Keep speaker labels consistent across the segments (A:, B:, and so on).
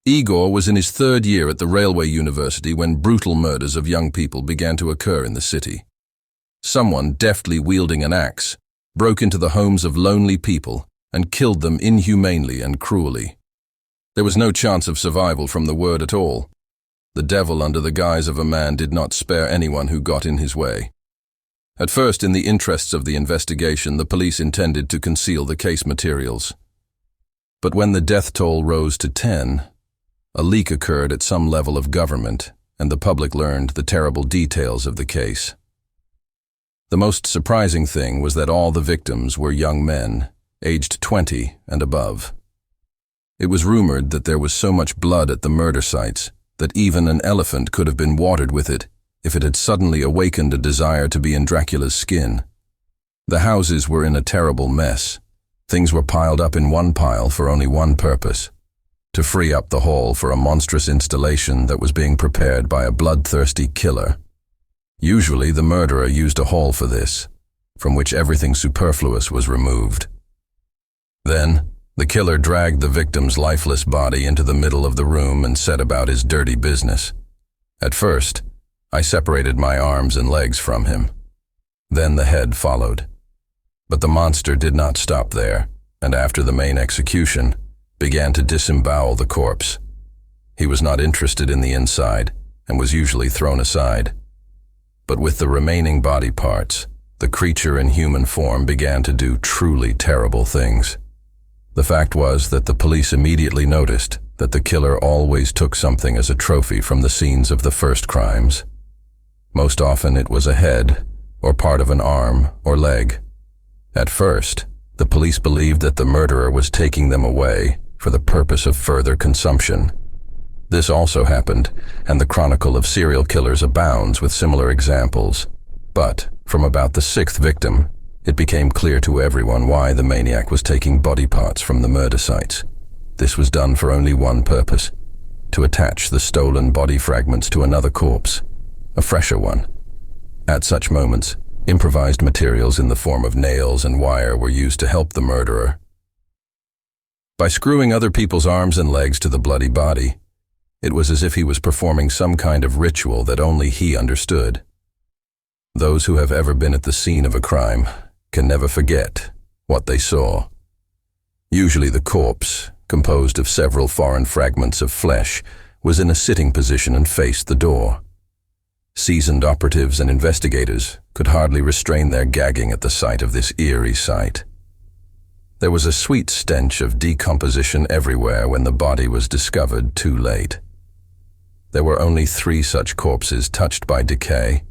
A: Egor was in his third year at the railway university when brutal murders of young people began to occur in the city. Someone, deftly wielding an axe, broke into the homes of lonely people and killed them inhumanely and cruelly. There was no chance of survival from the word at all. The devil under the guise of a man did not spare anyone who got in his way. At first, in the interests of the investigation, the police intended to conceal the case materials. But when the death toll rose to 10, a leak occurred at some level of government, and the public learned the terrible details of the case. The most surprising thing was that all the victims were young men, aged 20 and above. It was rumored that there was so much blood at the murder sites that even an elephant could have been watered with it if it had suddenly awakened a desire to be in Dracula's skin. The houses were in a terrible mess. Things were piled up in one pile for only one purpose: to free up the hall for a monstrous installation that was being prepared by a bloodthirsty killer. Usually the murderer used a hall for this, from which everything superfluous was removed. Then, the killer dragged the victim's lifeless body into the middle of the room and set about his dirty business. At first, I separated my arms and legs from him. Then the head followed. But the monster did not stop there, and after the main execution, began to disembowel the corpse. He was not interested in the inside, and was usually thrown aside. But with the remaining body parts, the creature in human form began to do truly terrible things. The fact was that the police immediately noticed that the killer always took something as a trophy from the scenes of the first crimes. Most often it was a head, or part of an arm or leg. At first, the police believed that the murderer was taking them away for the purpose of further consumption. This also happened, and the chronicle of serial killers abounds with similar examples. But, from about the 6th victim, it became clear to everyone why the maniac was taking body parts from the murder sites. This was done for only one purpose: to attach the stolen body fragments to another corpse, a fresher one. At such moments, improvised materials in the form of nails and wire were used to help the murderer. By screwing other people's arms and legs to the bloody body, it was as if he was performing some kind of ritual that only he understood. Those who have ever been at the scene of a crime can never forget what they saw. Usually the corpse, composed of several foreign fragments of flesh, was in a sitting position and faced the door. Seasoned operatives and investigators could hardly restrain their gagging at the sight of this eerie sight. There was a sweet stench of decomposition everywhere when the body was discovered too late. There were only 3 such corpses touched by decay: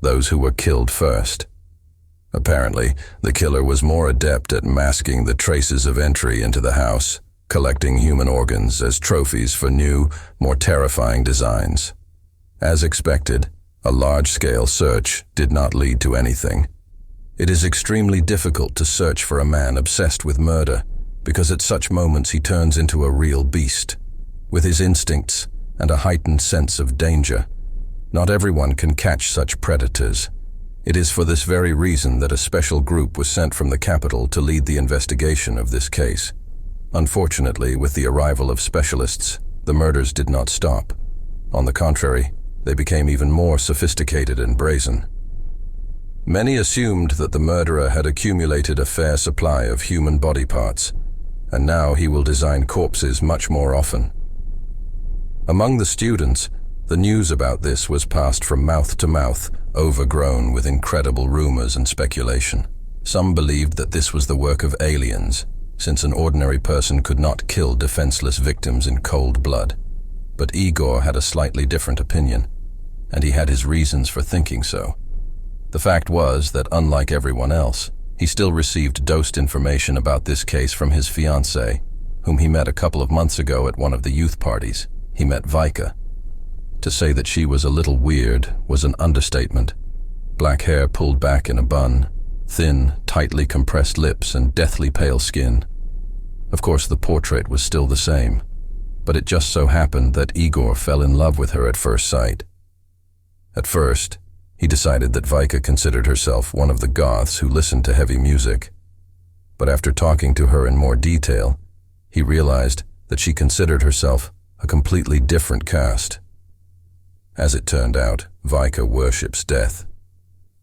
A: those who were killed first. Apparently, the killer was more adept at masking the traces of entry into the house, collecting human organs as trophies for new, more terrifying designs. As expected, a large-scale search did not lead to anything. It is extremely difficult to search for a man obsessed with murder, because at such moments he turns into a real beast, with his instincts and a heightened sense of danger. Not everyone can catch such predators. It is for this very reason that a special group was sent from the capital to lead the investigation of this case. Unfortunately, with the arrival of specialists, the murders did not stop. On the contrary, they became even more sophisticated and brazen. Many assumed that the murderer had accumulated a fair supply of human body parts, and now he will design corpses much more often. Among the students, the news about this was passed from mouth to mouth, overgrown with incredible rumors and speculation. Some believed that this was the work of aliens, since an ordinary person could not kill defenseless victims in cold blood. But Egor had a slightly different opinion, and he had his reasons for thinking so. The fact was that, unlike everyone else, he still received dosed information about this case from his fiancée, whom he met a couple of months ago at one of the youth parties. He met Vika. To say that she was a little weird was an understatement. Black hair pulled back in a bun, thin, tightly compressed lips, and deathly pale skin. Of course, the portrait was still the same, but it just so happened that Egor fell in love with her at first sight. At first, he decided that Vika considered herself one of the goths who listened to heavy music. But after talking to her in more detail, he realized that that she considered herself a completely different caste. As it turned out, Vika worships death.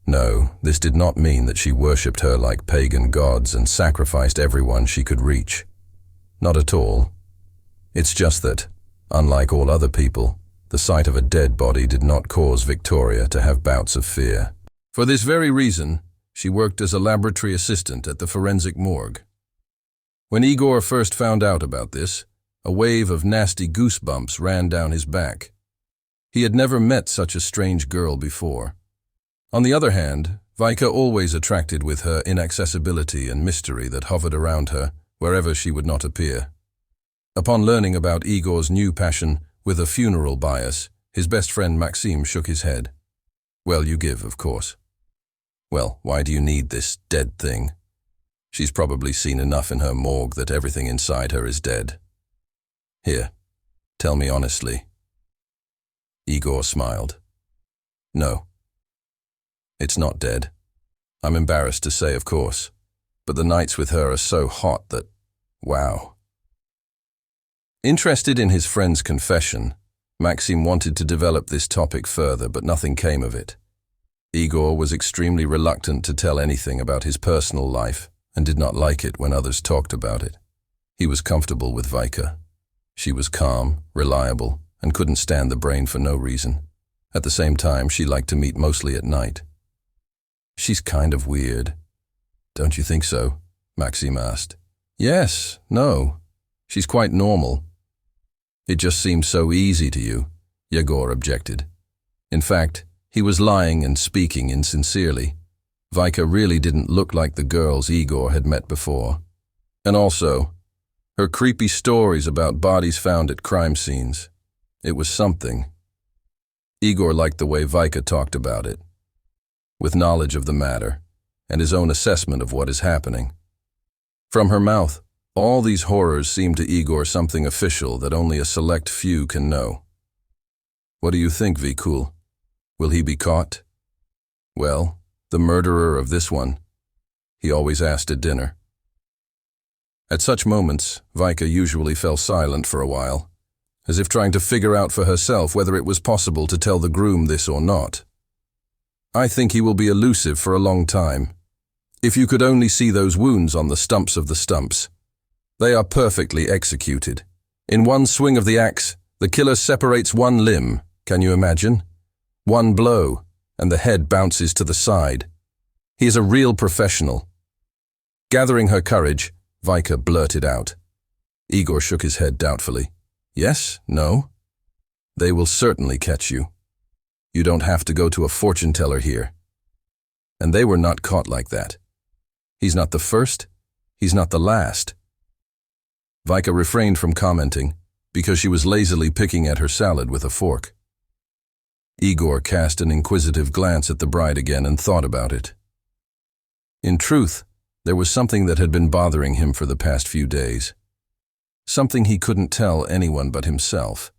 A: No, this did not mean that she worshipped her like pagan gods and sacrificed everyone she could reach. Not at all. It's just that, unlike all other people, the sight of a dead body did not cause Victoria to have bouts of fear. For this very reason, she worked as a laboratory assistant at the forensic morgue. When Egor first found out about this, a wave of nasty goosebumps ran down his back. He had never met such a strange girl before. On the other hand, Vika always attracted with her inaccessibility and mystery that hovered around her wherever she would not appear. Upon learning about Egor's new passion with a funeral bias, his best friend Maxim shook his head. Well, you give, of course. Well, why do you need this dead thing? She's probably seen enough in her morgue that everything inside her is dead. Here, tell me honestly. Egor smiled. No. It's not dead. I'm embarrassed to say, of course, but the nights with her are so hot that, wow. Interested in his friend's confession, Maxim wanted to develop this topic further, but nothing came of it. Egor was extremely reluctant to tell anything about his personal life and did not like it when others talked about it. He was comfortable with Vika. She was calm, reliable, and couldn't stand the brain for no reason. At the same time, she liked to meet mostly at night. She's kind of weird. Don't you think so? Maxim asked. Yes, no. She's quite normal. It just seems so easy to you, Egor objected. In fact, he was lying and speaking insincerely. Vika really didn't look like the girls Egor had met before. And also, her creepy stories about bodies found at crime scenes. It was something. Egor liked the way Vika talked about it, with knowledge of the matter and his own assessment of what is happening. From her mouth, all these horrors seemed to Egor something official that only a select few can know. What do you think, Vikul? Will he be caught? Well, the murderer of this one, he always asked at dinner. At such moments, Vika usually fell silent for a while, as if trying to figure out for herself whether it was possible to tell the groom this or not. I think he will be elusive for a long time. If you could only see those wounds on the stumps of the stumps. They are perfectly executed. In one swing of the axe, the killer separates one limb, can you imagine? One blow, and the head bounces to the side. He is a real professional. Gathering her courage, Vika blurted out. Egor shook his head doubtfully. Yes? No? They will certainly catch you. You don't have to go to a fortune teller here. And they were not caught like that. He's not the first, he's not the last. Vika refrained from commenting because she was lazily picking at her salad with a fork. Egor cast an inquisitive glance at the bride again and thought about it. In truth, there was something that had been bothering him for the past few days. Something he couldn't tell anyone but himself.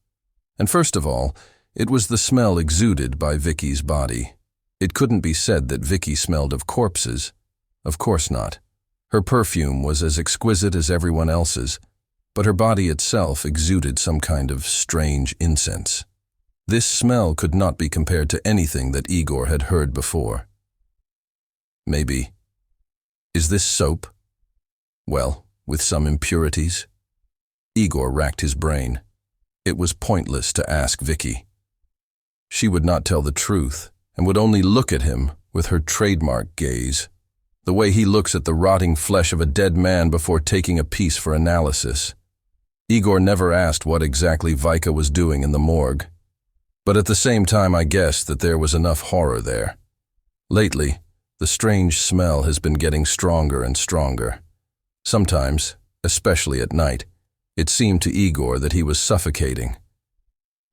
A: And first of all, it was the smell exuded by Vicky's body. It couldn't be said that Vicky smelled of corpses. Of course not. Her perfume was as exquisite as everyone else's, but her body itself exuded some kind of strange incense. This smell could not be compared to anything that Egor had heard before. Maybe. Is this soap? Well, with some impurities? Egor racked his brain. It was pointless to ask Vicky. She would not tell the truth and would only look at him with her trademark gaze, the way he looks at the rotting flesh of a dead man before taking a piece for analysis. Egor never asked what exactly Vika was doing in the morgue, but at the same time I guessed that there was enough horror there. Lately, the strange smell has been getting stronger and stronger. Sometimes, especially at night, it seemed to Egor that he was suffocating.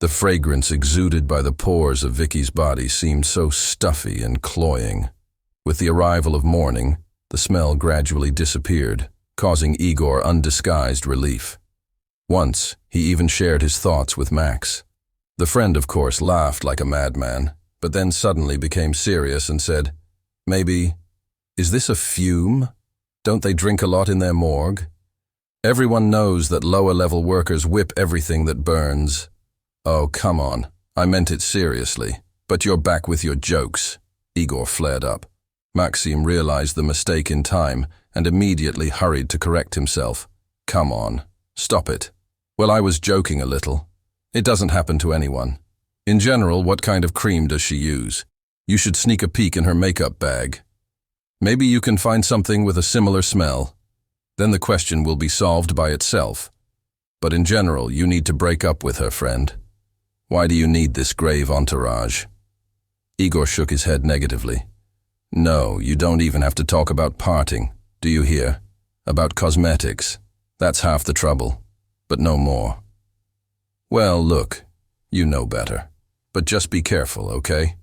A: The fragrance exuded by the pores of Vicky's body seemed so stuffy and cloying. With the arrival of morning, the smell gradually disappeared, causing Egor undisguised relief. Once, he even shared his thoughts with Max. The friend, of course, laughed like a madman, but then suddenly became serious and said, "Maybe, is this a fume? Don't they drink a lot in their morgue?" Everyone knows that lower-level workers whip everything that burns. Oh, come on. I meant it seriously. But you're back with your jokes. Egor flared up. Maxim realized the mistake in time and immediately hurried to correct himself. Come on. Stop it. Well, I was joking a little. It doesn't happen to anyone. In general, what kind of cream does she use? You should sneak a peek in her makeup bag. Maybe you can find something with a similar smell. Then the question will be solved by itself. But in general, you need to break up with her, friend. Why do you need this grave entourage? Egor shook his head negatively. No, you don't even have to talk about parting. Do you hear? About cosmetics. That's half the trouble. But no more. Well, look, you know better. But just be careful, okay?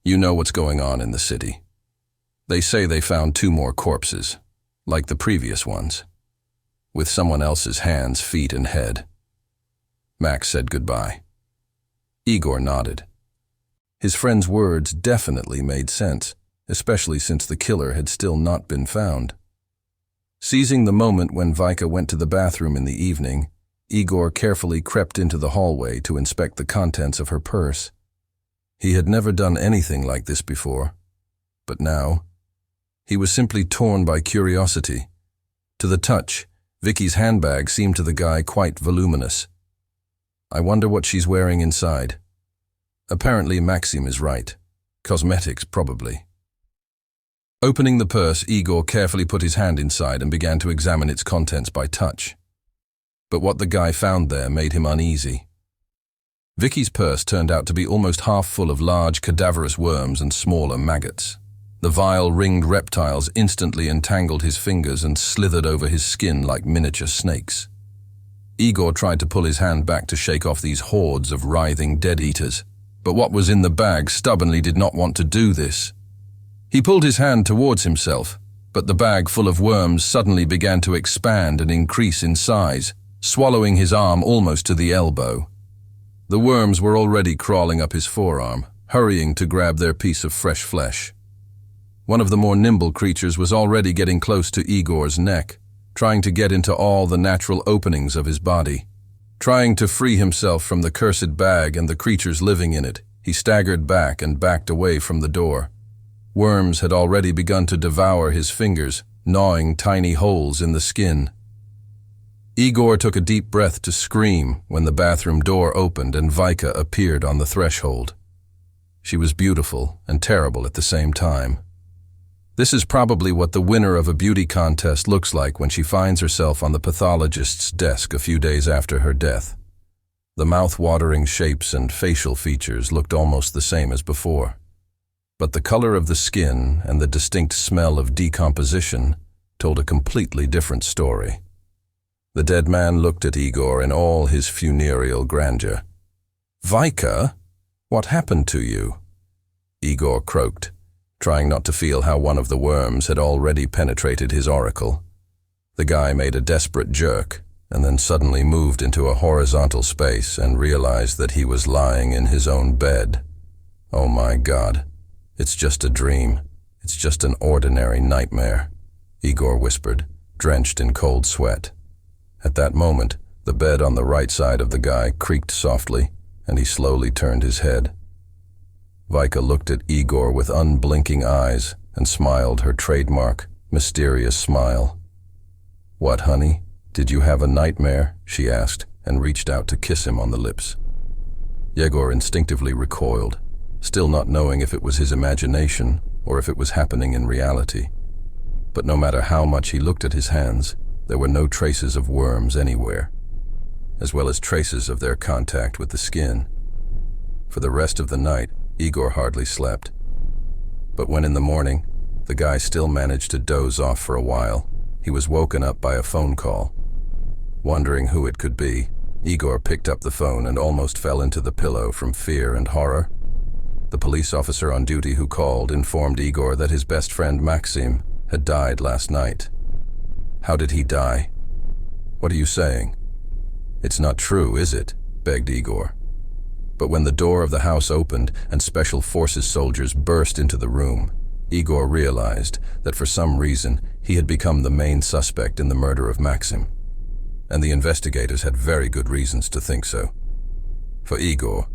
A: You know what's going on in the city. They say they found 2 more corpses, like the previous ones, with someone else's hands, feet, and head. Max said goodbye. Egor nodded. His friend's words definitely made sense, especially since the killer had still not been found. Seizing the moment when Vika went to the bathroom in the evening, Egor carefully crept into the hallway to inspect the contents of her purse. He had never done anything like this before, but now, he was simply torn by curiosity. To the touch, Vicky's handbag seemed to the guy quite voluminous. I wonder what she's wearing inside. Apparently Maxim is right. Cosmetics, probably. Opening the purse, Egor carefully put his hand inside and began to examine its contents by touch. But what the guy found there made him uneasy. Vicky's purse turned out to be almost half full of large, cadaverous worms and smaller maggots. The vile, ringed reptiles instantly entangled his fingers and slithered over his skin like miniature snakes. Egor tried to pull his hand back to shake off these hordes of writhing dead-eaters, but what was in the bag stubbornly did not want to do this. He pulled his hand towards himself, but the bag full of worms suddenly began to expand and increase in size, swallowing his arm almost to the elbow. The worms were already crawling up his forearm, hurrying to grab their piece of fresh flesh. One of the more nimble creatures was already getting close to Egor's neck, trying to get into all the natural openings of his body. Trying to free himself from the cursed bag and the creatures living in it, he staggered back and backed away from the door. Worms had already begun to devour his fingers, gnawing tiny holes in the skin. Egor took a deep breath to scream when the bathroom door opened and Vika appeared on the threshold. She was beautiful and terrible at the same time. This is probably what the winner of a beauty contest looks like when she finds herself on the pathologist's desk a few days after her death. The mouth-watering shapes and facial features looked almost the same as before. But the color of the skin and the distinct smell of decomposition told a completely different story. The dead man looked at Egor in all his funereal grandeur. "Vika, what happened to you?" Egor croaked, trying not to feel how one of the worms had already penetrated his auricle. The guy made a desperate jerk and then suddenly moved into a horizontal space and realized that he was lying in his own bed. "Oh my God, it's just a dream. It's just an ordinary nightmare," Egor whispered, drenched in cold sweat. At that moment, the bed on the right side of the guy creaked softly, and he slowly turned his head. Vika looked at Egor with unblinking eyes and smiled her trademark, mysterious smile. "What, honey? Did you have a nightmare?" she asked, and reached out to kiss him on the lips. Egor instinctively recoiled, still not knowing if it was his imagination or if it was happening in reality. But no matter how much he looked at his hands, there were no traces of worms anywhere, as well as traces of their contact with the skin. For the rest of the night, Egor hardly slept. But when in the morning, the guy still managed to doze off for a while, he was woken up by a phone call. Wondering who it could be, Egor picked up the phone and almost fell into the pillow from fear and horror. The police officer on duty who called informed Egor that his best friend Maxim had died last night. "How did he die?" "What are you saying?" "It's not true, is it?" begged Egor. But when the door of the house opened and Special Forces soldiers burst into the room, Egor realized that for some reason he had become the main suspect in the murder of Maxim. and the investigators had very good reasons to think so. For Egor,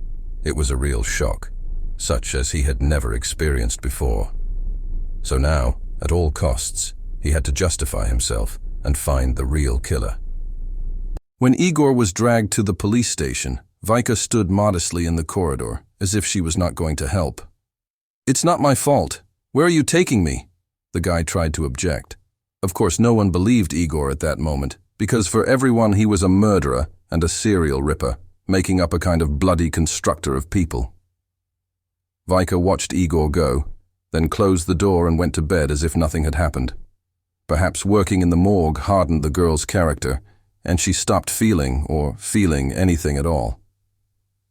A: it was a real shock, such as he had never experienced before. So now, at all costs, he had to justify himself and find the real killer. When Egor was dragged to the police station, Vika stood modestly in the corridor, as if she was not going to help. "It's not my fault. Where are you taking me?" The guy tried to object. Of course, no one believed Egor at that moment, because for everyone he was a murderer and a serial ripper, making up a kind of bloody constructor of people. Vika watched Egor go, then closed the door and went to bed as if nothing had happened. Perhaps working in the morgue hardened the girl's character, and she stopped feeling anything at all.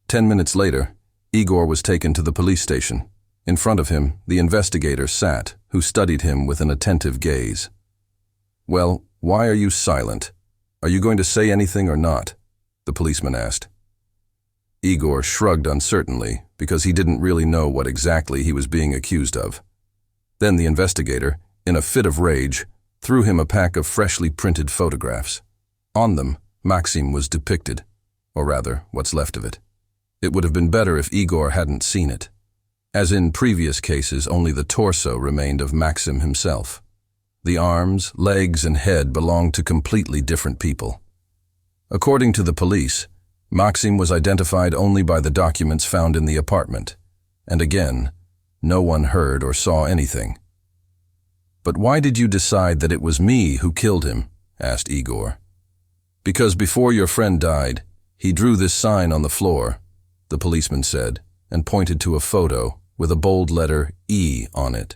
A: 10 minutes later, Egor was taken to the police station. In front of him, the investigator sat, who studied him with an attentive gaze. "Well, why are you silent? Are you going to say anything or not?" the policeman asked. Egor shrugged uncertainly, because he didn't really know what exactly he was being accused of. Then the investigator, in a fit of rage, threw him a pack of freshly printed photographs. On them, Maxim was depicted, or rather, what's left of it. It would have been better if Egor hadn't seen it. As in previous cases, only the torso remained of Maxim himself. The arms, legs, and head belonged to completely different people. According to the police, Maxim was identified only by the documents found in the apartment, and again, no one heard or saw anything. "But why did you decide that it was me who killed him?" asked Egor. "Because before your friend died, he drew this sign on the floor," the policeman said, and pointed to a photo with a bold letter E on it.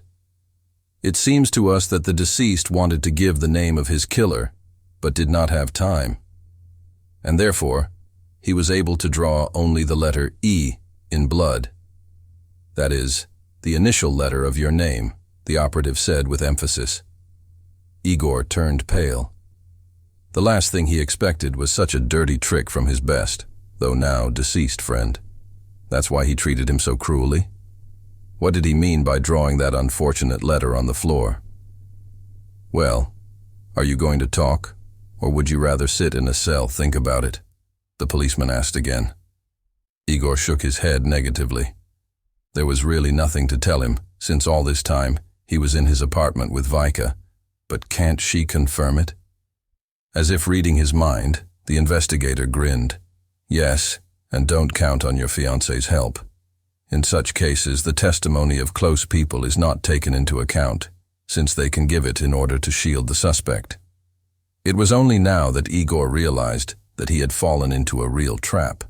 A: "It seems to us that the deceased wanted to give the name of his killer, but did not have time. And therefore, he was able to draw only the letter E in blood. That is, the initial letter of your name," the operative said with emphasis. Egor turned pale. The last thing he expected was such a dirty trick from his best, though now deceased friend. That's why he treated him so cruelly? What did he mean by drawing that unfortunate letter on the floor? "Well, are you going to talk, or would you rather sit in a cell, think about it?" the policeman asked again. Egor shook his head negatively. There was really nothing to tell him, since all this time he was in his apartment with Vika, but can't she confirm it? As if reading his mind, the investigator grinned. "Yes, and don't count on your fiancé's help. In such cases, the testimony of close people is not taken into account, since they can give it in order to shield the suspect." It was only now that Egor realized that he had fallen into a real trap.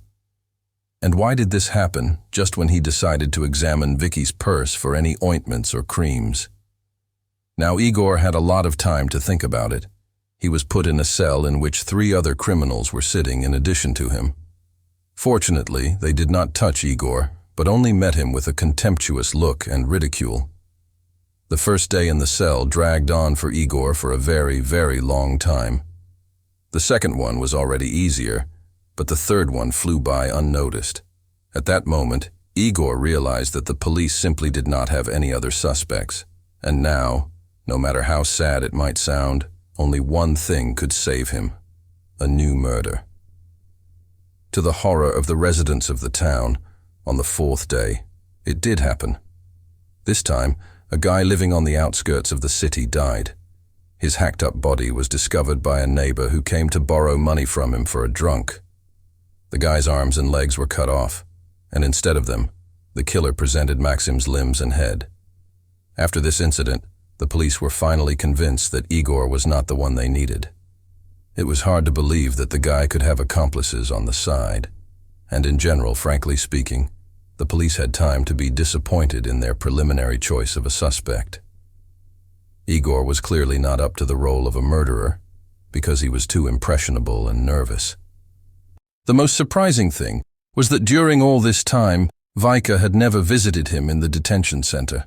A: And why did this happen just when he decided to examine Vicky's purse for any ointments or creams? Now Egor had a lot of time to think about it. He was put in a cell in which 3 other criminals were sitting in addition to him. Fortunately, they did not touch Egor, but only met him with a contemptuous look and ridicule. The first day in the cell dragged on for Egor for a very, very long time. The second one was already easier, but the third one flew by unnoticed. At that moment, Egor realized that the police simply did not have any other suspects, and now, no matter how sad it might sound, only one thing could save him: a new murder. To the horror of the residents of the town, on the 4th day, it did happen. This time, a guy living on the outskirts of the city died. His hacked-up body was discovered by a neighbor who came to borrow money from him for a drunk. The guy's arms and legs were cut off, and instead of them, the killer presented Maxim's limbs and head. After this incident, the police were finally convinced that Egor was not the one they needed. It was hard to believe that the guy could have accomplices on the side, and in general, frankly speaking, the police had time to be disappointed in their preliminary choice of a suspect. Egor was clearly not up to the role of a murderer, because he was too impressionable and nervous. The most surprising thing was that during all this time, Vika had never visited him in the detention center.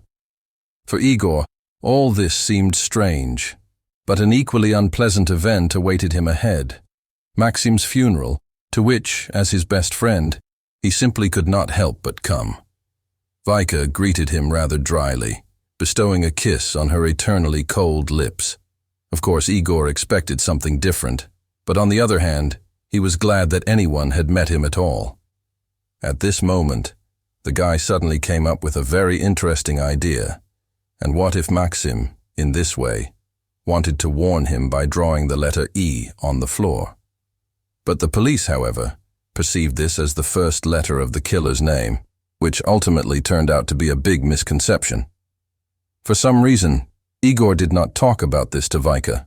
A: For Egor, all this seemed strange, but an equally unpleasant event awaited him ahead: Maxim's funeral, to which, as his best friend, he simply could not help but come. Vika greeted him rather dryly, bestowing a kiss on her eternally cold lips. Of course, Egor expected something different, But on the other hand, he was glad that anyone had met him at all. At this moment, the guy suddenly came up with a very interesting idea. And what if Maxim, in this way, wanted to warn him by drawing the letter E on the floor? But the police, however, perceived this as the first letter of the killer's name, which ultimately turned out to be a big misconception. For some reason, Egor did not talk about this to Vika.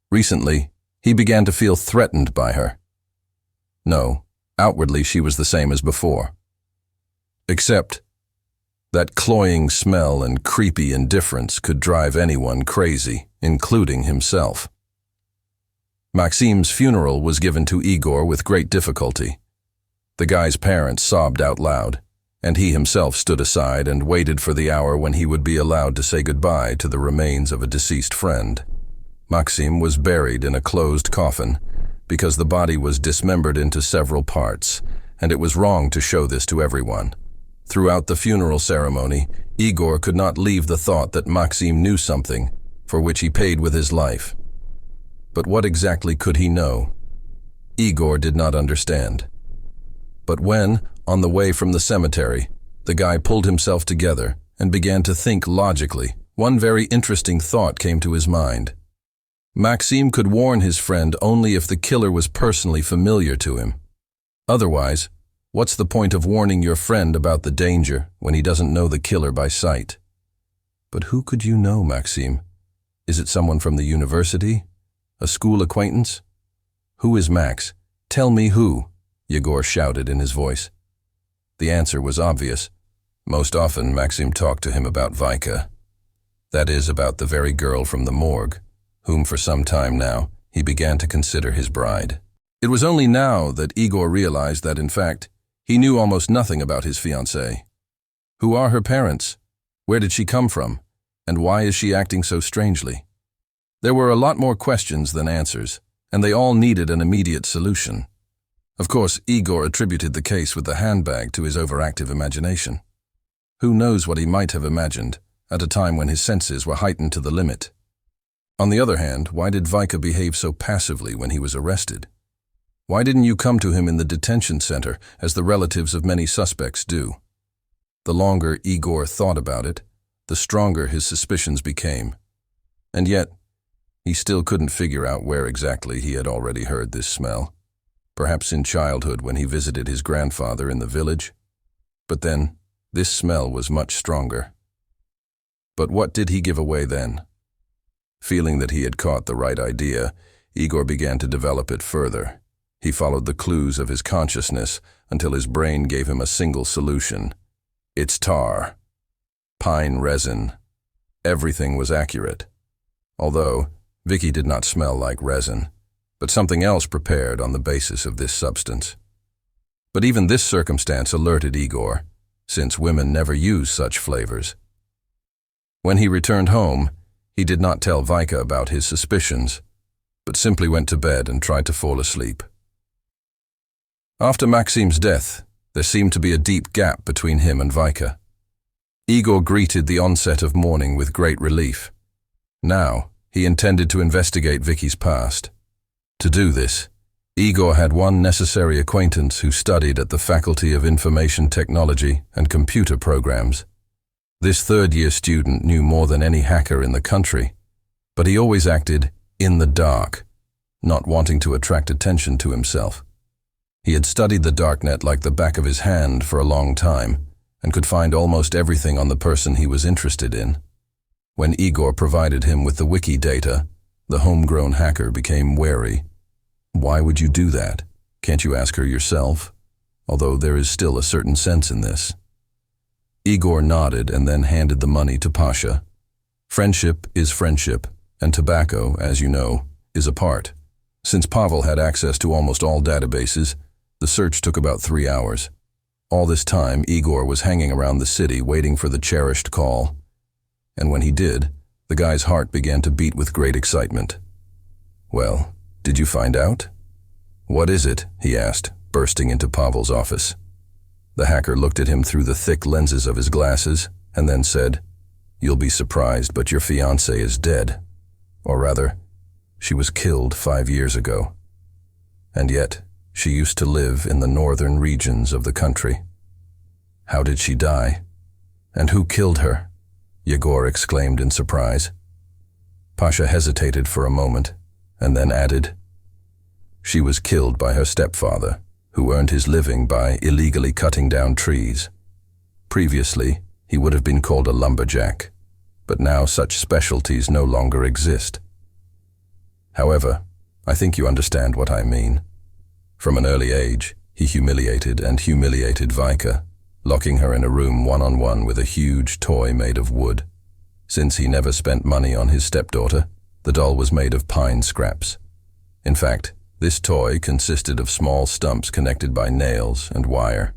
A: Recently, he began to feel threatened by her. No, outwardly she was the same as before. Except that cloying smell and creepy indifference could drive anyone crazy, including himself. Maxim's funeral was given to Egor with great difficulty. The guy's parents sobbed out loud, and he himself stood aside and waited for the hour when he would be allowed to say goodbye to the remains of a deceased friend. Maxim was buried in a closed coffin because the body was dismembered into several parts, and it was wrong to show this to everyone. Throughout the funeral ceremony, Egor could not leave the thought that Maxim knew something for which he paid with his life. But what exactly could he know? Egor did not understand. But when, on the way from the cemetery, the guy pulled himself together and began to think logically, one very interesting thought came to his mind. Maxim could warn his friend only if the killer was personally familiar to him. Otherwise, what's the point of warning your friend about the danger when he doesn't know the killer by sight? But who could you know, Maxim? Is it someone from the university? A school acquaintance? Who is Max? Tell me who, Egor shouted in his voice. The answer was obvious. Most often, Maxim talked to him about Vika. That is, about the very girl from the morgue, whom for some time now he began to consider his bride. It was only now that Egor realized that, in fact, he knew almost nothing about his fiancée. Who are her parents? Where did she come from? And why is she acting so strangely? There were a lot more questions than answers, and they all needed an immediate solution. Of course, Egor attributed the case with the handbag to his overactive imagination. Who knows what he might have imagined at a time when his senses were heightened to the limit? On the other hand, why did Vika behave so passively when he was arrested? Why didn't you come to him in the detention center, as the relatives of many suspects do? The longer Egor thought about it, the stronger his suspicions became. And yet, he still couldn't figure out where exactly he had already heard this smell. Perhaps in childhood when he visited his grandfather in the village. But then, this smell was much stronger. But what did he give away then? Feeling that he had caught the right idea, Egor began to develop it further. He followed the clues of his consciousness until his brain gave him a single solution. It's tar. Pine resin. Everything was accurate. Although, Vicky did not smell like resin, but something else prepared on the basis of this substance. But even this circumstance alerted Egor, since women never use such flavors. When he returned home, he did not tell Vika about his suspicions, but simply went to bed and tried to fall asleep. After Maxim's death, there seemed to be a deep gap between him and Vika. Egor greeted the onset of morning with great relief. Now, he intended to investigate Vicky's past. To do this, Egor had one necessary acquaintance who studied at the Faculty of Information Technology and Computer Programs. This third-year student knew more than any hacker in the country, but he always acted in the dark, not wanting to attract attention to himself. He had studied the darknet like the back of his hand for a long time and could find almost everything on the person he was interested in. When Egor provided him with the wiki data, the homegrown hacker became wary. Why would you do that? Can't you ask her yourself? Although there is still a certain sense in this. Egor nodded and then handed the money to Pasha. Friendship is friendship, and tobacco, as you know, is a part. Since Pavel had access to almost all databases, the search took about 3 hours. All this time, Egor was hanging around the city waiting for the cherished call. And when he did, the guy's heart began to beat with great excitement. Well, did you find out? What is it? He asked, bursting into Pavel's office. The hacker looked at him through the thick lenses of his glasses and then said, "You'll be surprised, but your fiancée is dead. Or rather, she was killed 5 years ago." And yet, she used to live in the northern regions of the country. How did she die? And who killed her? Egor exclaimed in surprise. Pasha hesitated for a moment, and then added, "She was killed by her stepfather, who earned his living by illegally cutting down trees. Previously, he would have been called a lumberjack, but now such specialties no longer exist. However, I think you understand what I mean. From an early age, he humiliated Vika, locking her in a room one-on-one with a huge toy made of wood. Since he never spent money on his stepdaughter, the doll was made of pine scraps. In fact, this toy consisted of small stumps connected by nails and wire.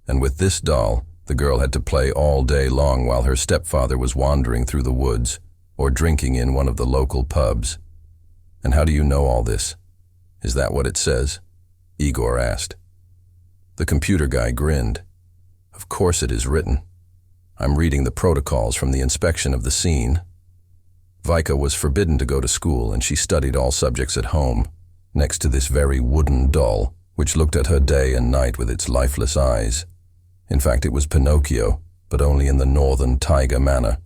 A: And with this doll, the girl had to play all day long while her stepfather was wandering through the woods or drinking in one of the local pubs. And how do you know all this? Is that what it says?" Egor asked. The computer guy grinned. "Of course it is written. I'm reading the protocols from the inspection of the scene. Vika was forbidden to go to school, and she studied all subjects at home, next to this very wooden doll, which looked at her day and night with its lifeless eyes. In fact, it was Pinocchio, but only in the northern taiga manner.